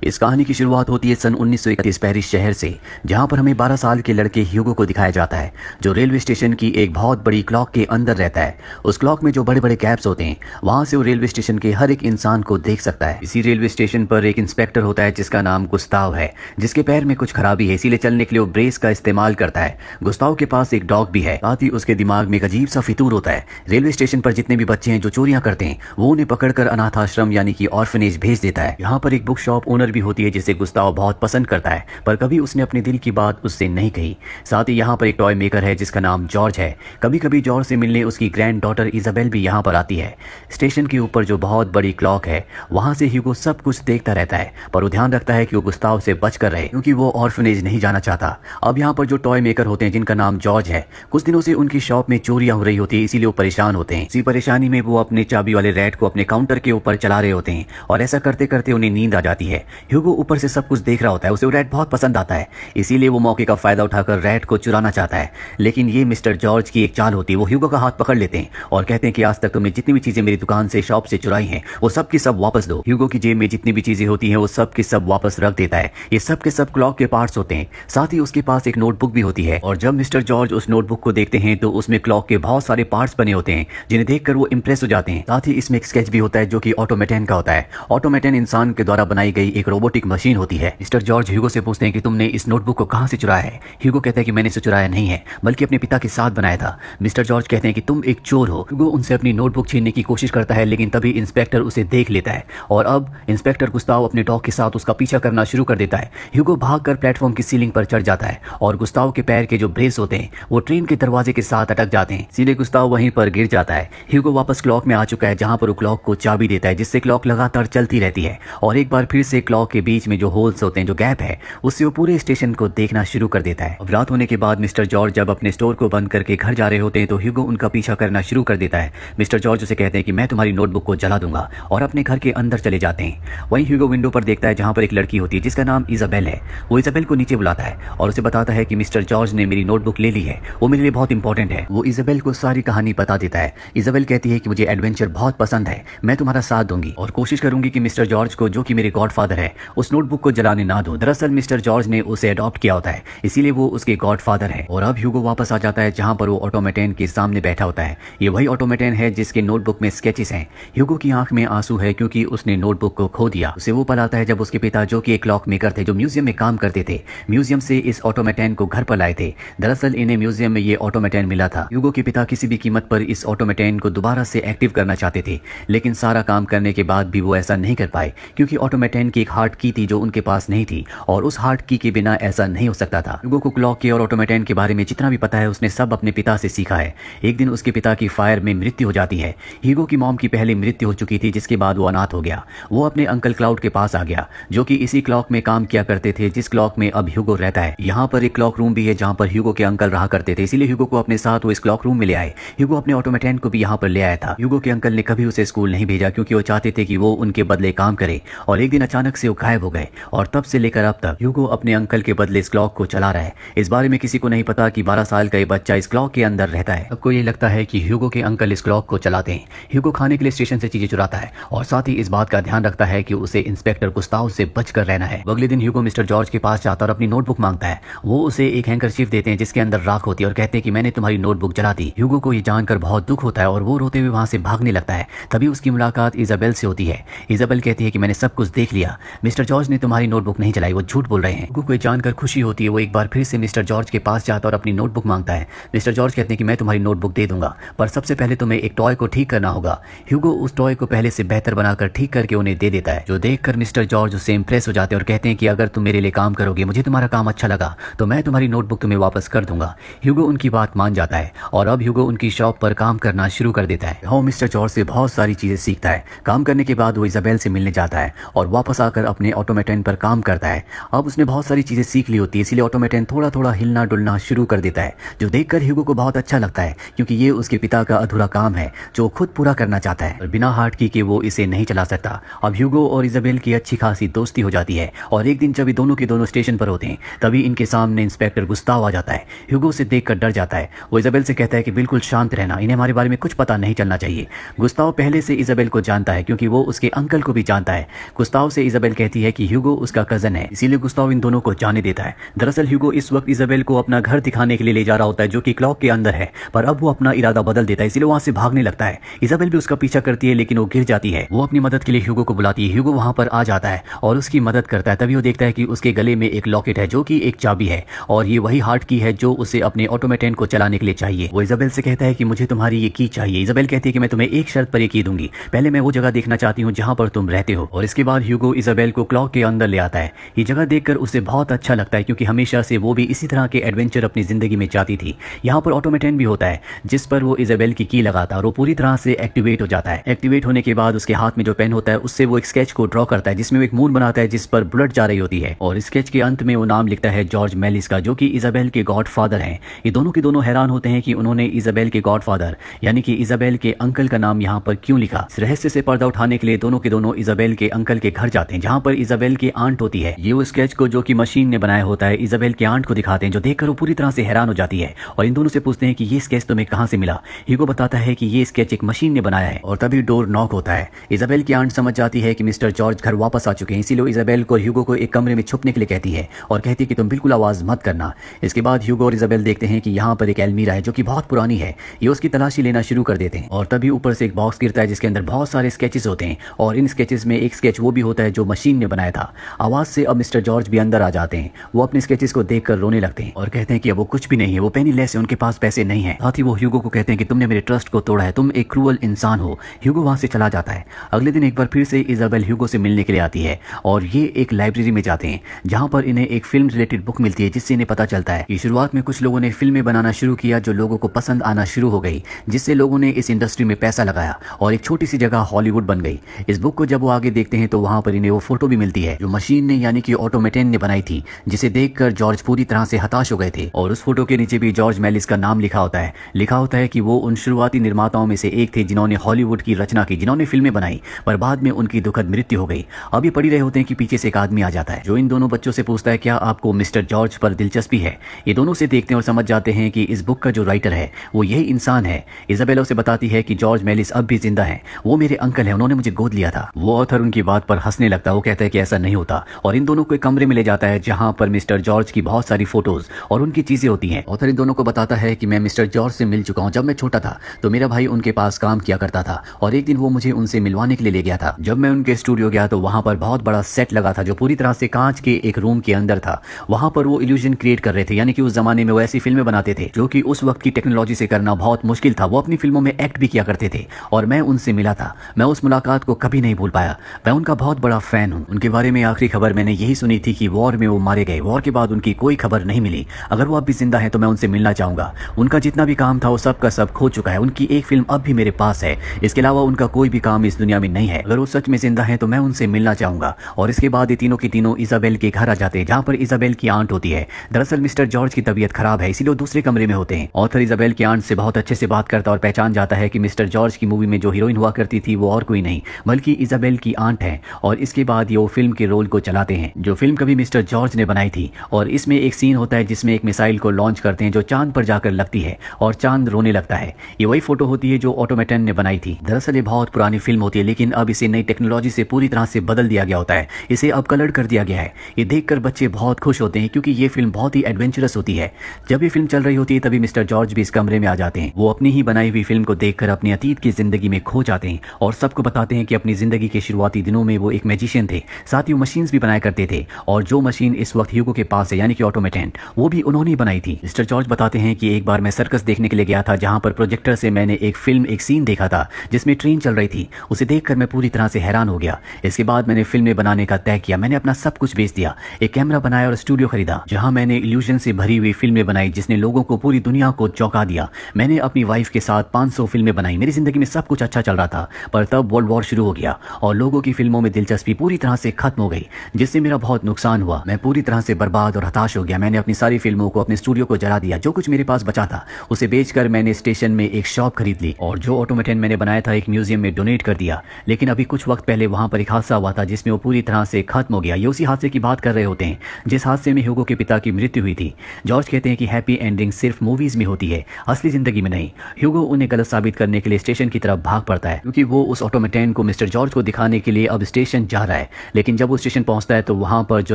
इस कहानी की शुरुआत होती है सन 1931 पेरिस शहर से, जहां पर हमें 12 साल के लड़के ह्यूगो को दिखाया जाता है, जो रेलवे स्टेशन की एक बहुत बड़ी क्लॉक के अंदर रहता है। उस क्लॉक में जो बड़े बड़े कैप्स होते हैं, वहां से वो रेलवे स्टेशन के हर एक इंसान को देख सकता है। इसी रेलवे स्टेशन पर एक इंस्पेक्टर होता है जिसका नाम गुस्ताव है, जिसके पैर में कुछ खराबी है, इसीलिए चलने के लिए वो ब्रेस का इस्तेमाल करता है। गुस्ताव के पास एक डॉग भी है, साथ ही उसके दिमाग में एक अजीब सा फितूर होता है। रेलवे स्टेशन पर जितने भी बच्चे हैं जो चोरियां करते हैं, वो उन्हें पकड़कर अनाथ आश्रम यानी कि ऑर्फनेज भेज देता है। यहाँ पर एक बुक शॉप ओनर भी होती है जिसे गुस्ताव बहुत पसंद करता है, पर कभी उसने अपने दिल की बात उससे नहीं कही। साथ ही यहाँ पर एक टॉय मेकर है जिसका नाम जॉर्ज है। कभी कभी जॉर्ज से मिलने उसकी ग्रैंड डॉटर इजाबेल भी यहाँ पर आती है। स्टेशन के ऊपर जो बहुत बड़ी क्लॉक है, वहां से ह्यूगो सब कुछ देखता रहता है, पर वो ध्यान रखता है कि वो गुस्ताव से बचकर रहे, क्योंकि वो ऑर्फनेज नहीं जाना चाहता। अब यहाँ पर जो टॉय मेकर होते हैं जिनका नाम जॉर्ज है, कुछ दिनों से उनकी शॉप में चोरियां हो रही होती है, इसीलिए वो परेशान होते हैं। इसी परेशानी में वो अपने चाबी वाले रैट को अपने काउंटर के ऊपर चला रहे होते हैं, और ऐसा करते करते उन्हें नींद आ जाती है। ह्यूगो ऊपर से सब कुछ देख रहा होता है, उसे वो रैट बहुत पसंद आता है, इसीलिए वो मौके का फायदा उठाकर रैट को चुराना चाहता है। लेकिन ये मिस्टर जॉर्ज की एक चाल होती है। वो ह्यूगो का हाथ पकड़ लेते हैं और कहते हैं कि आज तक तुमने जितनी भी चीजें मेरी दुकान से, शॉप से चुराई हैं, वो सब की सब वापस दो। ह्यूगो की जेब में जितनी भी चीजें होती हैं, वो सब की सब वापस रख देता है। ये सब के सब क्लॉक के पार्ट्स होते हैं। साथ ही उसके पास एक नोटबुक भी होती है, और जब मिस्टर जॉर्ज उस नोटबुक को देखते हैं तो उसमें क्लॉक के बहुत सारे पार्ट्स बने होते हैं, जिन्हें देखकर वो इंप्रेस हो जाते हैं। साथ ही इसमें एक स्केच भी होता है जो कि ऑटोमेटन का होता है। ऑटोमेटन इंसान के द्वारा बनाई गई एक रोबोटिक मशीन होती है। मिस्टर जॉर्ज ह्यूगो से पूछते हैं कि तुमने इस नोटबुक को कहां से चुराया है। ह्यूगो कहता है कि मैंने इसे चुराया नहीं है, बल्कि अपने पिता के साथ बनाया था। मिस्टर जॉर्ज कहते हैं कि तुम एक चोर हो। ह्यूगो उनसे अपनी नोटबुक छीनने की कोशिश करता है, लेकिन तभी इंस्पेक्टर उसे देख लेता है, और अब इंस्पेक्टर गुस्ताव अपने डॉग के साथ उसका पीछा करना शुरू कर देता है। ह्यूगो भागकर प्लेटफॉर्म की सीलिंग पर चढ़ जाता है, और गुस्ताव के पैर के जो ब्रेस होते हैं वो ट्रेन के दरवाजे के साथ अटक जाते हैं, इसीलिए गुस्ताव वहीं पर गिर जाता है। ह्यूगो वापस क्लॉक में आ चुका है, जहां पर वो क्लॉक को चाबी देता है, जिससे क्लॉक लगातार चलती रहती है, और एक बार फिर से क्लॉक के बीच में जो होल्स होते हैं, जो गैप है, उससे वो पूरे स्टेशन को देखना शुरू कर देता है। अब रात होने के बाद मिस्टर जॉर्ज जब अपने स्टोर को बंद करके घर जा रहे होते हैं तो ह्यूगो उनका पीछा करना शुरू कर देता है। मिस्टर जॉर्ज उसे कहते हैं कि मैं तुम्हारी नोटबुक को जला दूंगा, और अपने घर के अंदर चले जाते हैं। वहीं ह्यूगो विंडो पर देखता है जहां पर एक लड़की होती है जिसका नाम इजाबेल है। वो इजाबेल को नीचे बुलाता है और उसे बताता है कि मिस्टर जॉर्ज ने मेरी नोटबुक ले ली है, वो मेरे लिए बहुत इंपॉर्टेंट है। वो इजाबेल को सारी कहानी बता देता है। इजाबेल कहती है कि मुझे एडवेंचर बहुत पसंद है, मैं तुम्हारा साथ दूंगी और कोशिश करूंगी कि मिस्टर जॉर्ज को, जो कि मेरे गॉडफादर है, उस नोटबुक को जलाने ना दूं। दरअसल मिस्टर जॉर्ज ने उसे अडॉप्ट किया होता है, इसीलिए वो उसके गॉडफादर है। और अब ह्यूगो वापस आ जाता है जहां पर वो ऑटोमेटन के सामने बैठा होता है। ये वही ऑटोमेटन है जिसके नोटबुक में स्केचेस हैं। ह्यूगो की आंख में आंसू है क्योंकि उसने नोटबुक को खो दिया। उसे वो पल आता है जब उसके पिता, जो कि एक क्लॉक मेकर थे, जो म्यूजियम में काम करते थे, म्यूजियम से इस ऑटोमेटन को घर पर लाए थे। दरअसल इन्हें म्यूजियम में ये ऑटोमेटन मिला था। ह्यूगो के पिता किसी भी कीमत पर इस ऑटोमेटन को दोबारा से एक्टिव करना चाहते थे, लेकिन सारा काम करने के बाद भी वो ऐसा नहीं कर पाए, क्योंकि ऑटोमेटन की एक हार्ट की थी जो उनके पास नहीं थी, और उस हार्ट की के बिना ऐसा नहीं हो सकता था। ह्यूगो को क्लॉक के और ऑटोमेटन के बारे में जितना भी पता है उसने सब अपने पिता से सीखा है। एक दिन उसके पिता की फायर में मृत्यु हो जाती है। ह्यूगो की मॉम की पहले मृत्यु हो चुकी थी, जिसके बाद वो अनाथ हो गया। वो अपने अंकल क्लाउड के पास आ गया, जो कि इसी क्लॉक में काम किया करते थे जिस क्लॉक में अब ह्यूगो रहता है। यहाँ पर एक क्लॉक रूम भी है जहाँ पर ह्यूगो के अंकल रहा करते थे, इसीलिए ह्यूगो को अपने साथ वो इस क्लॉक रूम में ले आए। ह्यूगो अपने ऑटोमेटन को भी यहाँ पर ले आया था। ह्यूगो के अंकल ने कभी उसे स्कूल नहीं भेजा, क्योंकि वो चाहते थे कि वो उनके बदले काम करे, और एक दिन अचानक से वो गायब हो गए, और तब से लेकर अब तक ह्यूगो अपने अंकल के बदले इस क्लॉक को चला रहा है। इस बारे में किसी को नहीं पता कि 12 साल का ये बच्चा इस क्लॉक के अंदर रहता है। सबको ये लगता है कि ह्यूगो के अंकल इस क्लॉक को चलाते हैं। ह्यूगो खाने के लिए स्टेशन से चीजें चुराता है, और साथ ही इस बात का ध्यान रखता है कि उसे इंस्पेक्टर गुस्ताव से बचकर रहना है। अगले दिन ह्यूगो मिस्टर जॉर्ज के पास जाता और अपनी नोटबुक मांगता है। वो उसे एक हैंकरचीफ देते हैं जिसके अंदर राख होती है, और कहते हैं कि मैंने तुम्हारी नोटबुक जला दी। ह्यूगो को ये जानकर बहुत दुख होता है, और वो रोते हुए वहां से भागने लगता है। तभी उसकी मुलाकात इजाबेल से होती है। इजाबेल कहती है कि मैंने सब कुछ देख लिया, मिस्टर जॉर्ज ने तुम्हारी नोटबुक नहीं जलाई, वो झूठ बोल रहे हैं। ह्यूगो को जानकर खुशी होती है। वो एक बार फिर से मिस्टर जॉर्ज के पास जाता और अपनी नोटबुक मांगता है। मिस्टर जॉर्ज कहते हैं कि मैं तुम्हारी नोटबुक दे दूंगा, पर सबसे पहले तुम्हें एक टॉय को ठीक करना होगा। ह्यूगो उस टॉय को पहले से बेहतर बनाकर ठीक करके उन्हें दे देता है, जो देखकर मिस्टर जॉर्ज उससे इंप्रेस हो जाते हैं और कहते हैं कि अगर तुम मेरे लिए काम करोगे, मुझे तुम्हारा काम अच्छा लगा, तो मैं तुम्हारी नोटबुक तुम्हें वापस कर दूंगा। ह्यूगो उनकी बात मान जाता है, और अब ह्यूगो उनकी शॉप पर काम करना शुरू कर देता है। वो मिस्टर जॉर्ज से बहुत सारी चीजें सीखता है। काम करने के बाद वो इजाबेल से मिलने जाता है, और वापस आकर अपने ऑटोमेटन पर काम करता है। अब उसने बहुत सारी चीजें सीख ली होती है, इसीलिए ऑटोमेटन थोड़ा थोड़ा हिलना डुलना शुरू कर देता है, जो देखकर ह्यूगो को बहुत अच्छा लगता है, क्योंकि ये उसके पिता का अधूरा काम है जो खुद पूरा करना चाहता है, और बिना हार्ट की के वो इसे नहीं चला सकता। अब ह्यूगो और इजाबेल की अच्छी खासी दोस्ती हो जाती है, और एक दिन जब ये दोनों के दोनों स्टेशन पर होते हैं, तभी इनके सामने इंस्पेक्टर गुस्ताव आ जाता है। ह्यूगो से देखकर डर जाता है। वो इजाबेल से कहता है कि बिल्कुल शांत रहना, इन्हें हमारे बारे में कुछ पता नहीं चलना चाहिए। गुस्ताव पहले से इजाबेल को जानता है, क्योंकि वो उसके अंकल को भी जानता है। गुस्ताव से इजाबेल इजाबेल कहती है कि ह्यूगो उसका कजन है, इसीलिए गुस्ताव इन दोनों को जाने देता है। दरअसल ह्यूगो इस वक्त इजाबेल को अपना घर दिखाने के लिए ले जा रहा होता है जो कि क्लॉक के अंदर है, पर अब वो अपना इरादा बदल देता है, इसीलिए वहां से भागने लगता है। इजाबेल भी उसका पीछा करती है लेकिन वो गिर जाती है। वो अपनी मदद के लिए ह्यूगो को बुलाती है। ह्यूगो वहां पर आ जाता है और उसकी मदद करता है। तभी वो देखता है कि उसके गले में एक लॉकेट है जो कि एक चाबी है और ये वही हार्ट की है जो उसे अपने ऑटोमेटन को चलाने के लिए चाहिए। वो इजाबेल से कहता है कि मुझे तुम्हारी ये की चाहिए। इजाबेल कहती है कि मैं तुम्हें एक शर्त पर ये की दूंगी, पहले मैं वो जगह देखना चाहती हूँ जहां पर तुम रहते हो। और इसके बाद ह्यूगो इजाबेल को क्लॉक के अंदर ले आता है। ये जगह देखकर उसे बहुत अच्छा लगता है क्योंकि हमेशा से वो भी इसी तरह के एडवेंचर अपनी जिंदगी में चाहती थी। यहाँ पर ऑटोमेटन भी होता है जिस पर वो इजाबेल की लगाता है और वो पूरी तरह से एक्टिवेट हो जाता है। एक्टिवेट होने के बाद उसके हाथ में जो पेन होता है उससे वो एक स्केच को ड्रॉ करता है जिसमें वो एक मून बनाता है जिस पर बुलेट जा रही होती है और स्केच के अंत में वो नाम लिखता है जॉर्ज मेलिस का, जो कि इजाबेल के गॉडफादर हैं। ये दोनों के दोनों हैरान होते हैं कि उन्होंने इजाबेल के गॉडफादर यानी कि इजाबेल के अंकल का नाम यहाँ पर क्यों लिखा। इस रहस्य से पर्दा उठाने के लिए दोनों के दोनों इजाबेल के अंकल के घर जाते हैं जहाँ पर इजाबेल की आंट होती है। ये वो स्केच को जो कि मशीन ने बनाया होता है इजाबेल के आंट को दिखाते हैं, जो देखकर वो पूरी तरह से हैरान हो जाती है और इन दोनों से पूछते हैं कि ये स्केच तुम्हें कहाँ से मिला। ह्यूगो बताता है कि ये स्केच एक मशीन ने बनाया है और तभी डोर नॉक होता है। इजाबेल की आंट समझ जाती है कि मिस्टर जॉर्ज घर वापस आ चुके हैं, इसीलिए इजाबेल को ह्यूगो को एक कमरे में छुपने के लिए कहती है और कहती है कि तुम बिल्कुल आवाज मत करना। इसके बाद ह्यूगो और इजाबेल देखते हैं कि यहाँ पर एक अलमीरा है जो कि बहुत पुरानी है। ये उसकी तलाशी लेना शुरू कर देते हैं और तभी ऊपर से एक बॉक्स गिरता है जिसके अंदर बहुत सारे स्केचेस होते हैं और इन स्केचेस में एक स्केच वो भी होता है जो मशीन ने बनाया था। आवाज से अब मिस्टर जॉर्ज भी अंदर आ जाते हैं। वो अपने स्केचेस को देखकर रोने लगते हैं और कहते हैं कि अब वो कुछ भी नहीं है, वो पेनीलेस है, उनके पास पैसे नहीं है। साथ ही वो ह्यूगो को कहते हैं कि तुमने मेरे ट्रस्ट को तोड़ा है, तुम एक क्रूअल इंसान हो। ह्यूगो वहां से चला जाता है। अगले दिन एक बार फिर से इजाबेल ह्यूगो से मिलने के लिए आती है और ये एक लाइब्रेरी में जाते हैं जहां पर इन्हें एक फिल्म रिलेटेड बुक मिलती है जिससे इन्हें पता चलता है कि शुरुआत में कुछ लोगों ने फिल्में बनाना शुरू किया जो लोगों को पसंद आना शुरू हो गई, जिससे लोगों ने इस इंडस्ट्री में पैसा लगाया और एक छोटी सी जगह हॉलीवुड बन गई। इस बुक को जब वो आगे देखते हैं तो वहां पर इन्हें वो फोटो भी मिलती है जो मशीन ने यानी कि ऑटोमेटन ने बनाई थी, जिसे देखकर जॉर्ज पूरी तरह से हताश हो गए थे। और उस फोटो के नीचे भी जॉर्ज मेलिस का नाम लिखा होता है। लिखा होता है कि वो उन शुरुआती निर्माताओं में से एक थे जिन्होंने हॉलीवुड की रचना की, जिन्होंने फिल्में बनाई, पर बाद में उनकी दुखद मृत्यु हो गई। अब ये पढ़ी रहे होते हैं कि पीछे से एक आदमी आ जाता है जो इन दोनों बच्चों से पूछता है क्या आपको मिस्टर जॉर्ज पर दिलचस्पी है। ये दोनों से देखते हैं और समझ जाते हैं कि इस बुक का जो राइटर है वो यही इंसान है। इजाबेल उसे बताती है कि जॉर्ज मेलिस अब भी जिंदा है, वो मेरे अंकल है, उन्होंने मुझे गोद लिया था। वो ऑथर उनकी बात पर हंसने लगता है। वो कहता है कि ऐसा नहीं होता और इन दोनों को एक कमरे में ले जाता है जहां पर मिस्टर जॉर्ज की बहुत सारी फोटोज और उनकी चीजें होती हैं। ऑथर इन दोनों को बताता है कि मैं मिस्टर जॉर्ज से मिल चुका हूं। जब मैं छोटा था तो मेरा भाई उनके पास काम किया करता था और एक दिन वो मुझे उनसे मिलवाने के लिए ले गया था। जब मैं उनके स्टूडियो गया तो वहां पर बहुत बड़ा सेट लगा था जो पूरी तरह से कांच के एक रूम के अंदर था। वहां पर वो इल्यूजन क्रिएट कर रहे थे, यानी कि उस जमाने में वो ऐसी फिल्में बनाते थे जो कि उस वक्त की टेक्नोलॉजी से करना बहुत मुश्किल था। वो अपनी फिल्मों में एक्ट भी किया करते थे और मैं उनसे मिला था। मैं उस मुलाकात को कभी नहीं भूल पाया। मैं उनका बहुत बड़ा फैन हूँ। उनके बारे में आखिरी खबर मैंने यही सुनी थी कि वॉर में वो मारे गए। वॉर के बाद उनकी कोई खबर नहीं मिली। अगर वो अब भी जिंदा है तो मैं उनसे मिलना चाहूंगा। उनका जितना भी काम था वो सब का सब खो चुका है। उनकी एक फिल्म अब भी मेरे पास है, इसके अलावा उनका कोई भी काम इस दुनिया में नहीं है। अगर वो सच में जिंदा है तो मैं उनसे मिलना चाहूंगा। और इसके बाद ये तीनों की तीनों इजाबेल के घर आ जाते हैं जहाँ पर इजाबेल की आंट होती है। दरअसल मिस्टर जॉर्ज की तबीयत खराब है, इसीलिए वो दूसरे कमरे में होते हैं। ऑथर इजाबेल की आंट से बहुत अच्छे से बात करता और पहचान जाता है कि मिस्टर जॉर्ज की मूवी में जो हीरोइन हुआ करती थी वो और कोई नहीं बल्कि इजाबेल की आंट है। और इसके बाद ये वो फिल्म के रोल को चलाते हैं जो फिल्म कभी मिस्टर जॉर्ज ने बनाई थी। और इसमें एक सीन होता है जिसमें एक मिसाइल को लॉन्च करते हैं जो चांद पर जाकर लगती है और चांद रोने लगता है। ये वही फोटो होती है जो ऑटोमेटन ने बनाई थी। दरअसल ये बहुत पुरानी फिल्म होती है लेकिन अब इसे नई टेक्नोलॉजी से पूरी तरह से बदल दिया गया होता है। इसे अब कलर कर दिया गया है। ये देखकर बच्चे बहुत खुश होते हैं क्योंकि ये फिल्म बहुत ही एडवेंचरस होती है। जब ये फिल्म चल रही होती है तभी मिस्टर जॉर्ज भी इस कमरे में आ जाते हैं। वो अपनी ही बनाई हुई फिल्म को देखकर अपनी अतीत की जिंदगी में खो जाते हैं और सबको बताते हैं कि अपनी जिंदगी के शुरुआती दिनों में वो एक मैजिशियन थे, साथ ही वो मशीन्स भी बनाया करते थे और जो मशीन इस वक्त ह्यूगो के पास है यानी कि ऑटोमेटन, वो भी उन्होंने ही बनाई थी। मिस्टर जॉर्ज बताते हैं कि एक बार मैं सर्कस देखने के लिए गया था जहां पर प्रोजेक्टर से मैंने एक सीन देखा था जिसमें ट्रेन चल रही थी। उसे देखकर मैं पूरी तरह से हैरान हो गया। इसके बाद मैंने फिल्में बनाने का तय किया। मैंने अपना सब कुछ बेच दिया, एक कैमरा बनाया और स्टूडियो खरीदा जहां मैंने इल्यूजन से भरी हुई फिल्में बनाई जिसने लोगों को पूरी दुनिया को चौंका दिया। मैंने अपनी वाइफ के साथ 500 फिल्में बनाई। मेरी जिंदगी में सब कुछ अच्छा चल रहा था, पर तब वर्ल्ड वॉर शुरू हो गया और लोगों की फिल्मों में दिलचस्पी पूरी तरह से खत्म हो गई, जिससे मेरा बहुत नुकसान हुआ। मैं पूरी तरह से बर्बाद और हताश हो गया। मैंने अपनी सारी फिल्मों को, अपने स्टूडियो को जला दिया। जो कुछ मेरे पास बचा था उसे बेचकर मैंने स्टेशन में एक शॉप खरीद ली और जो ऑटोमेटन मैंने बनाया था एक म्यूजियम में डोनेट कर दिया। लेकिन अभी कुछ वक्त पहले वहां पर एक हादसा हुआ था जिसमें वो पूरी तरह से खत्म हो गया। ये उसी हादसे की बात कर रहे होते हैं जिस हादसे में ह्यूगो के पिता की मृत्यु हुई थी। जॉर्ज कहते हैं कि हैप्पी एंडिंग सिर्फ मूवीज में होती है, असली जिंदगी में नहीं। ह्यूगो उन्हें गलत साबित करने के लिए स्टेशन की तरफ भाग पड़ता है क्योंकि वो उस ऑटोमेटन को मिस्टर जॉर्ज को दिखाने के लिए अब स्टेशन जा रहा है। है। लेकिन जब वो स्टेशन पहुंचता है तो वहां पर जो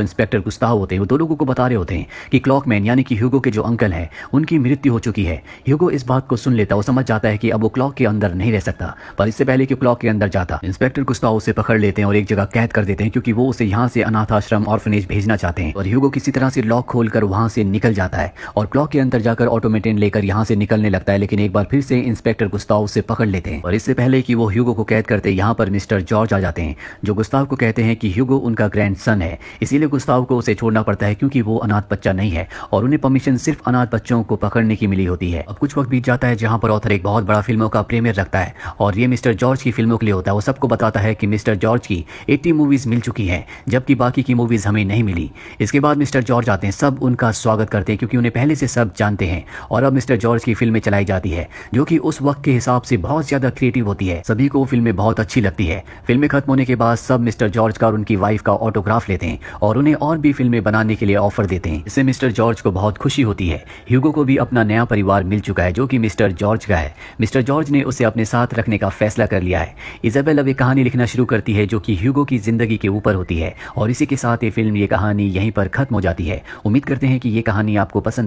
इंस्पेक्टर गुस्ताव होते हैं वो दो लोगों को बता रहे होते हैं कि क्लॉकमैन यानी कि ह्यूगो के जो अंकल हैं उनकी मृत्यु हो चुकी है। ह्यूगो इस बात को सुन लेता, वो समझ जाता है कि अब वो क्लॉक के अंदर नहीं रह सकता, पर इससे पहले कि क्लॉक के अंदर जाता इंस्पेक्टर गुस्ताव उसे पकड़ लेते हैं और एक जगह कैद कर देते हैं, क्योंकि वो उसे यहाँ से अनाथ आश्रम ऑर्फनेज भेजना चाहते हैं। और ह्यूगो किसी तरह से लॉक खोलकर वहां से निकल जाता है और क्लॉक के अंदर जाकर ऑटोमेटन लेकर यहाँ से निकलने लगता है। लेकिन एक बार फिर से इंस्पेक्टर गुस्ताव उसे पकड़ लेते हैं और इससे पहले कि वो ह्यूगो को कैद करते यहाँ पर मिस्टर जॉर्ज आ जाते हैं, जो गुस्ताव को कहते हैं कि ह्यूगो उनका ग्रैंडसन है, इसीलिए गुस्ताव को उसे छोड़ना पड़ता है क्योंकि वो अनाथ बच्चा नहीं है और उन्हें परमिशन सिर्फ अनाथ बच्चों को पकड़ने की मिली होती है। अब कुछ वक्त बीत जाता है जहां पर ऑथर एक बहुत बड़ा फिल्मों का प्रीमियर रखता है और ये मिस्टर जॉर्ज की फिल्मों के लिए होता है। वो सबको बताता है कि मिस्टर जॉर्ज की 80 मूवीज मिल चुकी हैं, जबकि बाकी की मूवीज हमें नहीं मिली। इसके बाद मिस्टर जॉर्ज आते हैं, सब उनका स्वागत करते हैं क्योंकि उन्हें पहले से सब जानते हैं और अब मिस्टर जॉर्ज की फिल्में चलाई जाती है जो कि उस वक्त के हिसाब से बहुत ज्यादा क्रिएटिव होती है। सभी को फिल्में बहुत अच्छी लगती है। फिल्में खत्म होने के बाद सब मिस्टर जॉर्ज का और उनकी वाइफ का ऑटोग्राफ लेते हैं और उन्हें और भी फिल्में बनाने के लिए ऑफर देते हैं। इससे मिस्टर जॉर्ज को बहुत खुशी होती है। ह्यूगो को भी अपना नया परिवार मिल चुका है जो कि मिस्टर जॉर्ज का है। मिस्टर जॉर्ज ने उसे अपने साथ रखने का फैसला कर लिया है। इजाबेल अब एक कहानी लिखना शुरू करती है जो कि ह्यूगो की जिंदगी के ऊपर होती है और इसी के साथ ये फिल्म, ये कहानी यहीं पर खत्म हो जाती है। उम्मीद करते हैं कि ये कहानी आपको पसंद